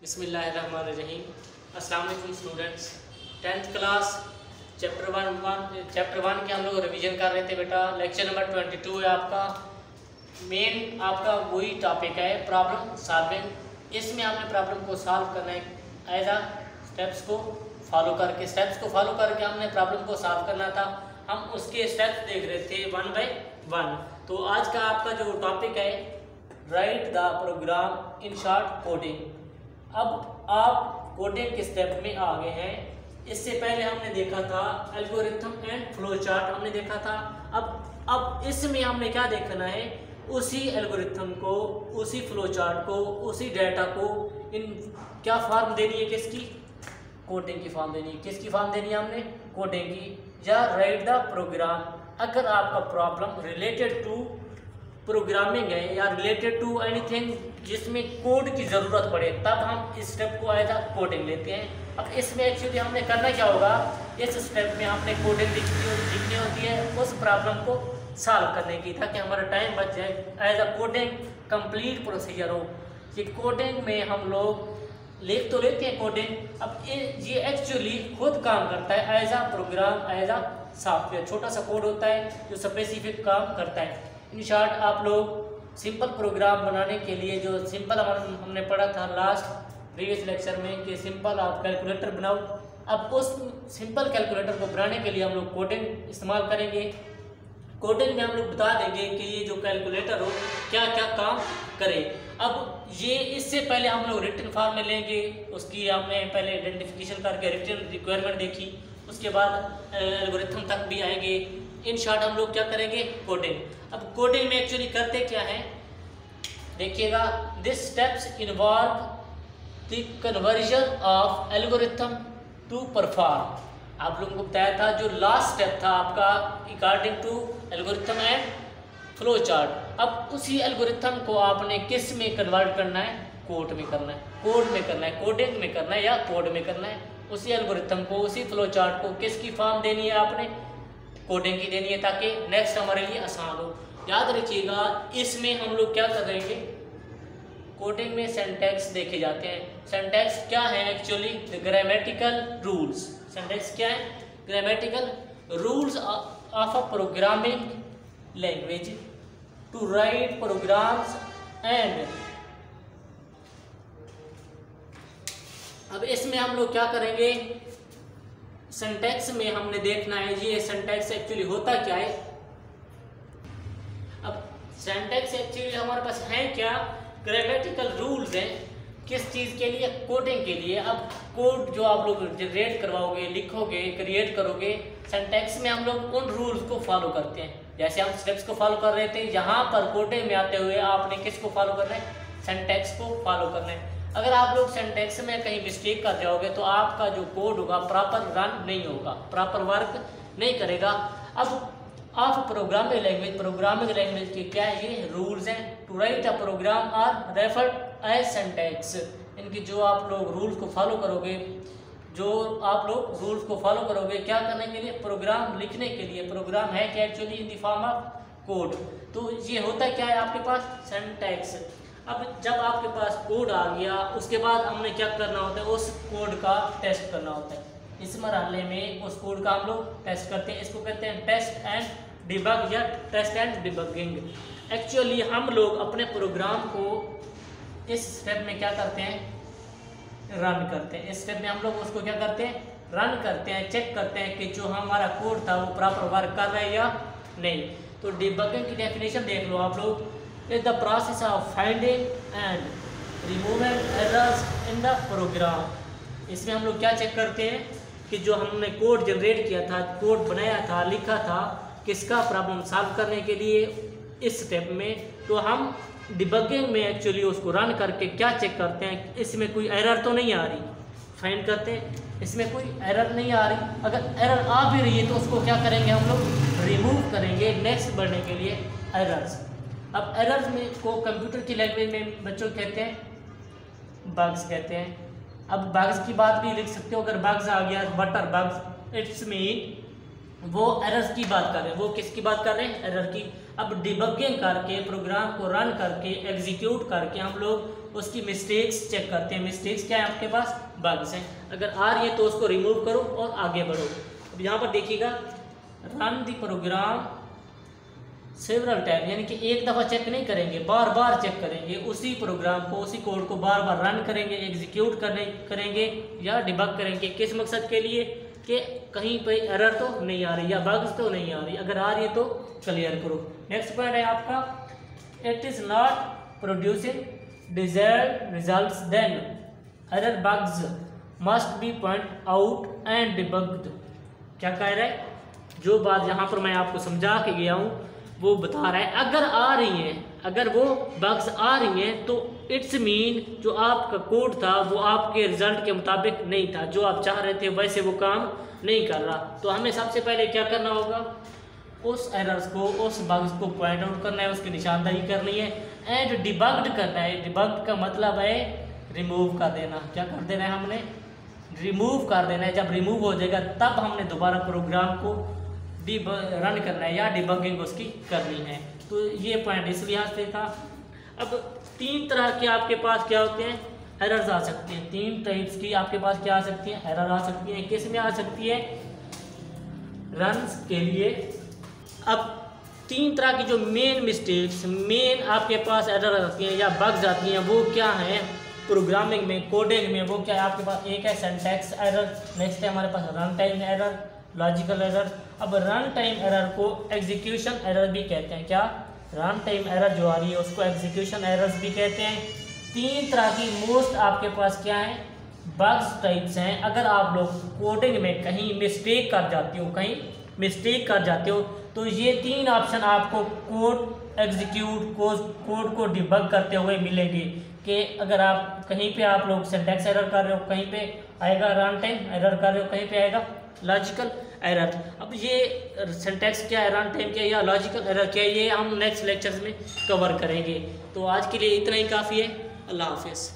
बिस्मिल्लाहिर्रहमानिर्रहीम। अस्सलाम वालेकुम students. 10th class chapter one के हम लोग रिवीजन कर रहे थे बेटा। लेक्चर नंबर 22 है आपका। मेन आपका वही टॉपिक है प्रॉब्लम सॉल्विंग। इसमें आपने प्रॉब्लम को सॉल्व करना है एज स्टेप्स को फॉलो करके हमने प्रॉब्लम को सॉल्व करना था। हम उसके स्टेप्स देख रहे थे 1 बाय 1। तो आज का आपका जो टॉपिक है write the program in short coding. अब आप कोडिंग के स्टेप में आ गए हैं। इससे पहले हमने देखा था एल्गोरिथम एंड फ्लो चार्ट हमने देखा था। अब इसमें हमने क्या देखना है, उसी एल्गोरिथम को, उसी फ्लो चार्ट को, उसी डेटा को इन क्या फॉर्म देनी है, किसकी, कोडिंग की फॉर्म देनी है। किसकी फॉर्म देनी है हमने, कोडिंग की, या राइट द प्रोग्राम। अगर आपका प्रॉब्लम रिलेटेड टू प्रोग्रामिंग है या रिलेटेड टू एनीथिंग जिसमें कोड की ज़रूरत पड़े, तब हम इस स्टेप को एज कोडिंग लेते हैं। अब इसमें एक्चुअली हमने करना क्या होगा, इस स्टेप में हमने कोडिंग लिखनी होती है उस प्रॉब्लम को सॉल्व करने की, ताकि हमारा टाइम बच जाए। एज कोडिंग कंप्लीट प्रोसीजर हो। ये कोडिंग में हम लोग लिख तो लेते हैं कोडिंग, अब ये एक्चुअली खुद काम करता है एज प्रोग्राम, एज सॉफ्टवेयर। छोटा सा कोड होता है जो स्पेसिफिक काम करता है। इन शॉर्ट आप लोग सिंपल प्रोग्राम बनाने के लिए, जो सिंपल हमने पढ़ा था लास्ट प्रीवियस लेक्चर में कि सिंपल आप कैलकुलेटर बनाओ। अब उस सिंपल कैलकुलेटर को बनाने के लिए हम लोग कोडिंग इस्तेमाल करेंगे। कोडिंग में हम लोग बता देंगे कि ये जो कैलकुलेटर हो क्या क्या काम करे। अब ये इससे पहले हम लोग रिटन फॉर्म में लेंगे, उसकी हमने पहले आइडेंटिफिकेशन करके रिटन रिक्वायरमेंट देखी, उसके बाद एल्गोरिथम तक भी आएंगे। इन शॉर्ट हम लोग क्या करेंगे, कोडिंग। अब कोडिंग में एक्चुअली करते क्या है देखिएगा, this steps involve the conversion of algorithm to perform. आप लोगों को बताया था जो लास्ट स्टेप था आपका according to algorithm and flow chart. अब उसी एल्गोरिथम को आपने किस में कन्वर्ट करना है, कोड में करना है, कोडिंग में करना है या कोड में करना है। उसी एल्गोरिथम को, उसी फ्लो चार्ट को किसकी फॉर्म देनी है आपने, कोडिंग की देनी है, ताकि नेक्स्ट हमारे लिए आसान हो। याद रखिएगा इसमें हम लोग क्या करेंगे, कोडिंग में सिंटैक्स देखे जाते हैं। सिंटैक्स क्या है एक्चुअली, ग्रामेटिकल रूल्स। सिंटैक्स क्या है, grammatical rules of a programming language to write programs and. अब इसमें हम लोग क्या करेंगे, सिंटैक्स में हमने देखना है ये सिंटैक्स एक्चुअली होता क्या है। अब सिंटैक्स एक्चुअली हमारे पास है क्या, ग्रामेटिकल रूल्स हैं। किस चीज़ के लिए, कोडिंग के लिए। अब कोड जो आप लोग जनरेट करवाओगे, लिखोगे, क्रिएट करोगे, सिंटैक्स में हम लोग उन रूल्स को फॉलो करते हैं। जैसे हम स्टेप्स को फॉलो कर रहे थे, यहाँ पर कोडिंग में आते हुए आपने किसको फॉलो करना है, सिंटैक्स को फॉलो करना है। अगर आप लोग सिंटैक्स में कहीं मिस्टेक कर जाओगे तो आपका जो कोड होगा प्रॉपर रन नहीं होगा, प्रॉपर वर्क नहीं करेगा। अब ऑफ प्रोग्रामिंग लैंग्वेज के क्या है, ये रूल्स हैं। To write a program are referred as syntax. इनकी जो आप लोग रूल्स को फॉलो करोगे, क्या करने के लिए, प्रोग्राम लिखने के लिए। प्रोग्राम है क्या actually, in the form of code. तो ये होता क्या है आपके पास, सिंटैक्स। अब जब आपके पास कोड आ गया, उसके बाद हमने क्या करना होता है, उस कोड का टेस्ट करना होता है। इस मरहले में उस कोड का हम लोग टेस्ट करते हैं। इसको कहते हैं टेस्ट एंड डिबग या टेस्ट एंड डिबगिंग। एक्चुअली हम लोग अपने प्रोग्राम को इस स्टेप में क्या करते हैं, रन करते हैं। इस स्टेप में हम लोग उसको क्या करते हैं, रन करते हैं, चेक करते हैं कि जो हमारा कोड था वो प्रॉपर वर्क कर रहा है या नहीं। तो डिबगिंग की डेफिनेशन देख लो आप लोग, is the process of finding and removing errors in the program। इसमें हम लोग क्या चेक करते हैं कि जो हमने कोड जनरेट किया था, कोड बनाया था, लिखा था, किसका प्रॉब्लम सॉल्व करने के लिए इस स्टेप में। तो हम डिबगिंग में एक्चुअली उसको रन करके क्या चेक करते हैं, इसमें कोई एरर तो नहीं आ रही, फाइंड करते हैं इसमें कोई एरर नहीं आ रही। अगर एरर आ भी रही है तो उसको क्या करेंगे हम लोग, रिमूव करेंगे नेक्स्ट बढ़ने के लिए एरर्स। अब एरर्स में को कंप्यूटर की लैंग्वेज में बच्चों कहते हैं, बग्स कहते हैं। अब बग्स की बात भी लिख सकते हो, अगर बग्स आ गया, what are bugs, it's mean वो एरर्स की बात कर रहे हैं। वो किसकी बात कर रहे हैं, एरर की। अब डिबगिंग करके, प्रोग्राम को रन करके, एग्जीक्यूट करके हम लोग उसकी मिस्टेक्स चेक करते हैं। मिस्टेक्स क्या है आपके पास, बग्स हैं। अगर आ रही है तो उसको रिमूव करो और आगे बढ़ो। अब यहाँ पर देखिएगा run the program several time, यानी कि एक दफ़ा चेक नहीं करेंगे, बार बार चेक करेंगे। उसी प्रोग्राम को, उसी कोड को बार बार रन करेंगे, एग्जीक्यूट करेंगे या डिबग करेंगे। किस मकसद के लिए, कि कहीं पे एरर तो नहीं आ रही या बग्स तो नहीं आ रही, अगर आ रही है तो क्लियर करो। नेक्स्ट पॉइंट है आपका, it is not producing desired results then error bugs must be point out and debugged. क्या कह रहा है, जो बात यहाँ पर मैं आपको समझा के गया हूँ वो बता रहा है, अगर आ रही हैं, अगर वो बग्स आ रही हैं तो इट्स मीन जो आपका कोड था वो आपके रिजल्ट के मुताबिक नहीं था, जो आप चाह रहे थे वैसे वो काम नहीं कर रहा। तो हमें सबसे पहले क्या करना होगा, उस एरर्स को, उस बग्स को पॉइंट आउट करना है, उसकी निशानदाही करनी है एंड डिबग्ड करना है। डिबग्ड का मतलब है रिमूव कर देना। क्या कर देना है, हमने रिमूव कर देना है। जब रिमूव हो जाएगा तब हमने दोबारा प्रोग्राम को रन करना है या डिबगिंग उसकी करनी है। तो ये पॉइंट इस लिहाज से था। अब 3 तरह के आपके पास क्या होते हैं, एरर्स आ सकती हैं। 3 टाइप्स की आपके पास क्या आ सकती हैं, एरर आ सकती हैं। किस में आ सकती है, रन्स के लिए। अब 3 तरह की जो मेन मिस्टेक्स, मेन आपके पास एरर आती हैं या बग्स आती हैं, वो क्या हैं प्रोग्रामिंग में, कोडिंग में। वो क्या है आपके पास, एक है सिंटैक्स एरर, नेक्स्ट है हमारे पास run time error, logical error. अब रन टाइम एरर को एग्जीक्यूशन एरर भी कहते हैं। क्या, रन टाइम एरर जो आ रही है उसको एग्जीक्यूशन एरर्स भी कहते हैं। 3 तरह की मोस्ट आपके पास क्या है, बग्स टाइप्स हैं। अगर आप लोग कोडिंग में कहीं मिस्टेक कर जाते हो, कहीं मिस्टेक कर जाते हो, तो ये 3 ऑप्शन आपको कोड एग्जीक्यूट, कोड को डिबग करते हुए मिलेंगे। कि अगर आप कहीं पे आप लोग सिंटैक्स एरर कर रहे हो, कहीं पे आएगा रन टाइम एरर कर रहे हो, कहीं पे आएगा लॉजिकल एरर। अब ये सिंटैक्स क्या है, रन टाइम क्या है या लॉजिकल एरर क्या है, ये हम नेक्स्ट लेक्चर्स में कवर करेंगे। तो आज के लिए इतना ही काफ़ी है। अल्लाह हाफिज़।